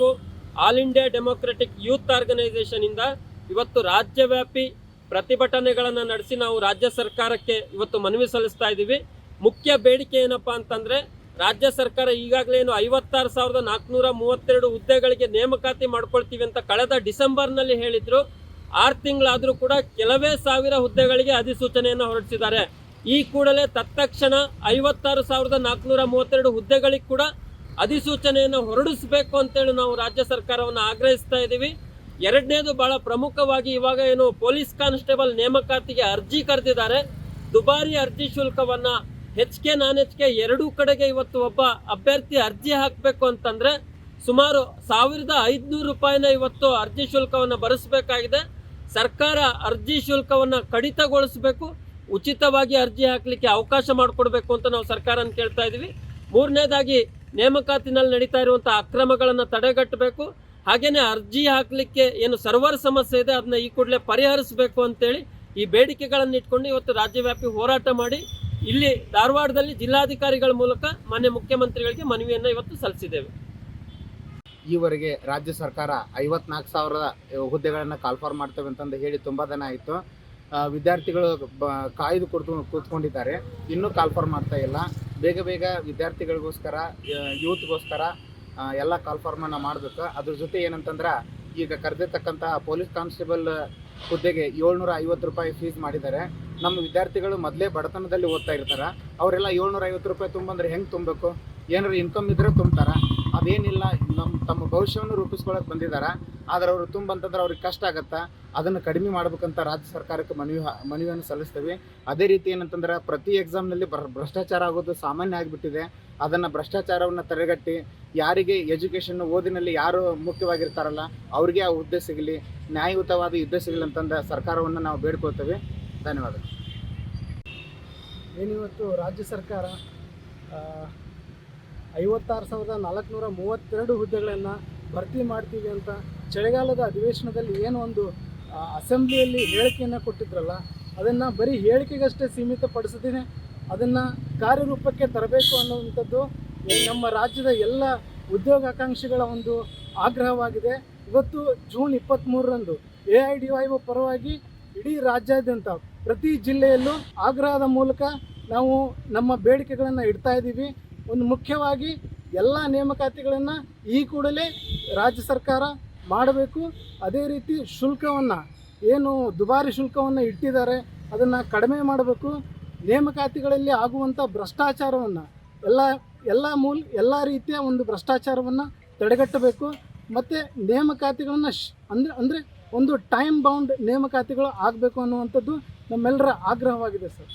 ನಾವು All India Democratic Youth Organisation ಇಂದ ಇವತ್ತು ರಾಜ್ಯವ್ಯಾಪಿ ಪ್ರತಿಭಟನೆಗಳನ್ನು ನಡೆಸಿ ನಾವು ರಾಜ್ಯ ಸರ್ಕಾರಕ್ಕೆ ಇವತ್ತು ಮನವಿ ಸಲ್ಲಿಸ್ತಾ ಇದ್ದೀವಿ. ಮುಖ್ಯ ಬೇಡಿಕೆ ಏನಪ್ಪಾ ಅಂತಂದ್ರೆ, ರಾಜ್ಯ ಸರ್ಕಾರ ಈಗಾಗಲೇ 56,432 ಹುದ್ದೆಗಳಿಗೆ ನೇಮಕಾತಿ ಮಾಡ್ಕೊಳ್ತೀವಿ ಅಂತ ಕಳೆದ ಡಿಸೆಂಬರ್ನಲ್ಲಿ ಹೇಳಿದ್ರು. 6 ತಿಂಗಳಾದರೂ ಕೂಡ ಕೆಲವೇ ಸಾವಿರ ಹುದ್ದೆಗಳಿಗೆ ಅಧಿಸೂಚನೆಯನ್ನು ಹೊರಡಿಸಿದ್ದಾರೆ. ಈ ಕೂಡಲೇ ತತ್ಕ್ಷಣ 56,432 ಹುದ್ದೆಗಳಿಗೆ ಕೂಡ ಅಧಿಸೂಚನೆಯನ್ನು ಹೊರಡಿಸಬೇಕು ಅಂತೇಳಿ ನಾವು ರಾಜ್ಯ ಸರ್ಕಾರವನ್ನು ಆಗ್ರಹಿಸ್ತಾ ಇದ್ದೀವಿ. ಎರಡನೇದು, ಬಹಳ ಪ್ರಮುಖವಾಗಿ ಇವಾಗ ಏನು ಪೊಲೀಸ್ ಕಾನ್ಸ್ಟೇಬಲ್ ನೇಮಕಾತಿಗೆ ಅರ್ಜಿ ಕರೆದಿದ್ದಾರೆ. ದುಬಾರಿ ಅರ್ಜಿ ಶುಲ್ಕವನ್ನ ಹೆಚ್ಚಿಗೆ ನಾನ್ ಹೆಚ್ಚಿಗೆ ಎರಡೂ ಕಡೆಗೆ ಇವತ್ತು ಒಬ್ಬ ಅಭ್ಯರ್ಥಿ ಅರ್ಜಿ ಹಾಕಬೇಕು ಅಂತಂದ್ರೆ ಸುಮಾರು 1,500 ರೂಪಾಯಿನ ಇವತ್ತು ಅರ್ಜಿ ಶುಲ್ಕವನ್ನು ಭರಿಸಬೇಕಾಗಿದೆ. ಸರ್ಕಾರ ಅರ್ಜಿ ಶುಲ್ಕವನ್ನು ಕಡಿತಗೊಳಿಸಬೇಕು, ಉಚಿತವಾಗಿ ಅರ್ಜಿ ಹಾಕಲಿಕ್ಕೆ ಅವಕಾಶ ಮಾಡಿಕೊಡ್ಬೇಕು ಅಂತ ನಾವು ಸರ್ಕಾರನ ಕೇಳ್ತಾ ಇದ್ದೀವಿ. ಮೂರನೇದಾಗಿ, ನೇಮಕಾತಿನಲ್ಲಿ ನಡೀತಾ ಇರುವಂಥ ಅಕ್ರಮಗಳನ್ನು ತಡೆಗಟ್ಟಬೇಕು. ಹಾಗೇನೆ ಅರ್ಜಿ ಹಾಕಲಿಕ್ಕೆ ಏನು ಸರ್ವರ್ ಸಮಸ್ಯೆ ಇದೆ ಅದನ್ನ ಈ ಕೂಡಲೇ ಪರಿಹರಿಸಬೇಕು ಅಂತೇಳಿ ಈ ಬೇಡಿಕೆಗಳನ್ನು ಇಟ್ಕೊಂಡು ಇವತ್ತು ರಾಜ್ಯವ್ಯಾಪಿ ಹೋರಾಟ ಮಾಡಿ ಇಲ್ಲಿ ಧಾರವಾಡದಲ್ಲಿ ಜಿಲ್ಲಾಧಿಕಾರಿಗಳ ಮೂಲಕ ಮಾನ್ಯ ಮುಖ್ಯಮಂತ್ರಿಗಳಿಗೆ ಮನವಿಯನ್ನು ಇವತ್ತು ಸಲ್ಲಿಸಿದ್ದೇವೆ. ಈವರೆಗೆ ರಾಜ್ಯ ಸರ್ಕಾರ 54,000 ಹುದ್ದೆಗಳನ್ನು ಕಾಲ್ಫಾರ್ ಮಾಡ್ತೇವೆ ಅಂತಂದು ಹೇಳಿ ತುಂಬ ದಿನ ಆಯಿತು. ವಿದ್ಯಾರ್ಥಿಗಳು ಕಾಯ್ದು ಕೂತ್ಕೊಂಡಿದ್ದಾರೆ, ಇನ್ನೂ ಕಾಲ್ಫಾರ್ ಮಾಡ್ತಾ ಇಲ್ಲ. ಬೇಗ ವಿದ್ಯಾರ್ಥಿಗಳಿಗೋಸ್ಕರ, ಯೂತ್ಗೋಸ್ಕರ ಎಲ್ಲ ಕಾಲ್ಫಾರ್ಮನ್ನು ಮಾಡಬೇಕು. ಅದ್ರ ಜೊತೆ ಏನಂತಂದ್ರೆ, ಈಗ ಕರೆದಿರ್ತಕ್ಕಂಥ ಪೊಲೀಸ್ ಕಾನ್ಸ್ಟೇಬಲ್ ಹುದ್ದೆಗೆ 750 ರೂಪಾಯಿ ಫೀಸ್ ಮಾಡಿದ್ದಾರೆ. ನಮ್ಮ ವಿದ್ಯಾರ್ಥಿಗಳು ಮೊದಲೇ ಬಡತನದಲ್ಲಿ ಓದ್ತಾ ಇರ್ತಾರೆ. ಅವರೆಲ್ಲ 750 ರೂಪಾಯಿ ತುಂಬಂದ್ರೆ ಹೆಂಗೆ ತುಂಬಬೇಕು? ಏನಾರು ಇನ್ಕಮ್ ಇದ್ರೆ ತುಂಬ್ತಾರೆ, ಅದೇನಿಲ್ಲ. ತಮ್ಮ ಭವಿಷ್ಯವನ್ನು ರೂಪಿಸ್ಕೊಳ್ಳೋಕೆ ಬಂದಿದ್ದಾರೆ. ಆದರೆ ಅವರು ತುಂಬಂತಂದ್ರೆ ಅವ್ರಿಗೆ ಕಷ್ಟ ಆಗುತ್ತೆ. ಅದನ್ನು ಕಡಿಮೆ ಮಾಡ್ಬೇಕಂತ ರಾಜ್ಯ ಸರ್ಕಾರಕ್ಕೆ ಮನವಿಯನ್ನು ಸಲ್ಲಿಸ್ತೀವಿ. ಅದೇ ರೀತಿ ಏನಂತಂದ್ರೆ, ಪ್ರತಿ ಎಕ್ಸಾಮ್ನಲ್ಲಿ ಭ್ರಷ್ಟಾಚಾರ ಆಗೋದು ಸಾಮಾನ್ಯ ಆಗಿಬಿಟ್ಟಿದೆ. ಅದನ್ನು ಭ್ರಷ್ಟಾಚಾರವನ್ನು ತಡೆಗಟ್ಟಿ ಯಾರಿಗೆ ಎಜುಕೇಷನ್ ಓದಿನಲ್ಲಿ ಯಾರು ಮುಖ್ಯವಾಗಿರ್ತಾರಲ್ಲ ಅವ್ರಿಗೆ ಆ ಹುದ್ದೆ ಸಿಗಲಿ, ನ್ಯಾಯಯುತವಾದ ಹುದ್ದೆ ಸಿಗಲಿ ಅಂತಂದ ಸರ್ಕಾರವನ್ನು ನಾವು ಬೇಡ್ಕೊಳ್ತೇವೆ. ಧನ್ಯವಾದ. ಏನಿವತ್ತು ರಾಜ್ಯ ಸರ್ಕಾರ 56,432 ಹುದ್ದೆಗಳನ್ನು ಭರ್ತಿ ಮಾಡ್ತೀವಿ ಅಂತ ಚಳಿಗಾಲದ ಅಧಿವೇಶನದಲ್ಲಿ ಏನು ಒಂದು ಅಸೆಂಬ್ಲಿಯಲ್ಲಿ ಹೇಳಿಕೆಯನ್ನು ಕೊಟ್ಟಿದ್ರಲ್ಲ, ಅದನ್ನು ಬರೀ ಹೇಳಿಕೆಗಷ್ಟೇ ಸೀಮಿತಪಡಿಸದೇ ಅದನ್ನು ಕಾರ್ಯರೂಪಕ್ಕೆ ತರಬೇಕು ಅನ್ನುವಂಥದ್ದು ನಮ್ಮ ರಾಜ್ಯದ ಎಲ್ಲ ಉದ್ಯೋಗಾಕಾಂಕ್ಷಿಗಳ ಒಂದು ಆಗ್ರಹವಾಗಿದೆ. ಇವತ್ತು ಜೂನ್ 23ರಂದು AIDYO ಪರವಾಗಿ ಇಡೀ ರಾಜ್ಯಾದ್ಯಂತ ಪ್ರತಿ ಜಿಲ್ಲೆಯಲ್ಲೂ ಆಗ್ರಹದ ಮೂಲಕ ನಾವು ನಮ್ಮ ಬೇಡಿಕೆಗಳನ್ನು ಇಡ್ತಾ ಇದ್ದೀವಿ. ಒಂದು ಮುಖ್ಯವಾಗಿ ಎಲ್ಲ ನೇಮಕಾತಿಗಳನ್ನು ಈ ಕೂಡಲೇ ರಾಜ್ಯ ಸರ್ಕಾರ ಮಾಡಬೇಕು. ಅದೇ ರೀತಿ ಶುಲ್ಕವನ್ನು, ಏನು ದುಬಾರಿ ಶುಲ್ಕವನ್ನು ಇಟ್ಟಿದ್ದಾರೆ ಅದನ್ನು ಕಡಿಮೆ ಮಾಡಬೇಕು. ನೇಮಕಾತಿಗಳಲ್ಲಿ ಆಗುವಂಥ ಭ್ರಷ್ಟಾಚಾರವನ್ನು ಎಲ್ಲ ರೀತಿಯ ಒಂದು ಭ್ರಷ್ಟಾಚಾರವನ್ನು ತಡೆಗಟ್ಟಬೇಕು. ಮತ್ತು ನೇಮಕಾತಿಗಳನ್ನು ಅಂದರೆ ಒಂದು ಟೈಮ್ ಬೌಂಡ್ ನೇಮಕಾತಿಗಳು ಆಗಬೇಕು ಅನ್ನುವಂಥದ್ದು ನಮ್ಮೆಲ್ಲರ ಆಗ್ರಹವಾಗಿದೆ ಸರ್.